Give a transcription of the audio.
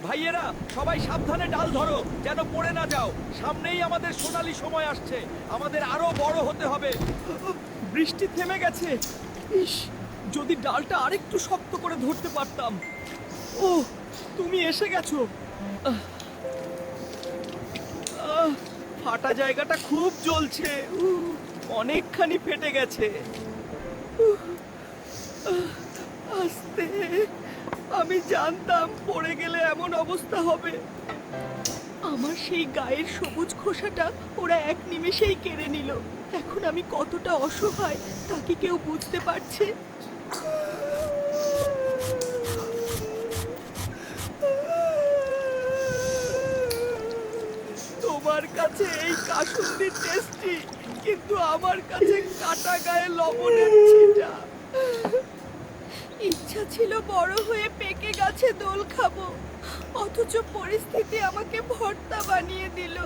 ভাইয়েরা, সবাই সাবধানে ডাল ধরো, যেন পড়ে না যাও। সামনেই আমাদের সোনালী সময় আসছে, আমাদের আরো বড় হতে হবে। বৃষ্টি থেমে গেছে। ইস, যদি ডালটা আরেকটু শক্ত করে ধরতে পারতাম। ও, তুমি এসে গেছো। আহ, আহ, ফাটা জায়গাটা খুব জ্বলছে। অনেকখানি ফেটে গেছে। আস্তে, আমি জানতাম পড়ে গেলে এমন অবস্থা হবে। আমার সেই গায়ের সবুজ খোসাটা ওরা এক নিমেষেই কেড়ে নিল। এখন আমি কতটা অসহায় তা কি কেউ বুঝতে পারছে? তোমার কাছে এই কাসুন্দি টেস্টি, কিন্তু আমার কাছে কাটা গায়ে লবণের ছিটা। ইচ্ছা ছিল বড় হয়ে পেকে গাছে দোল খাবো, অথচ পরিস্থিতি আমাকে ভর্তা বানিয়ে দিল।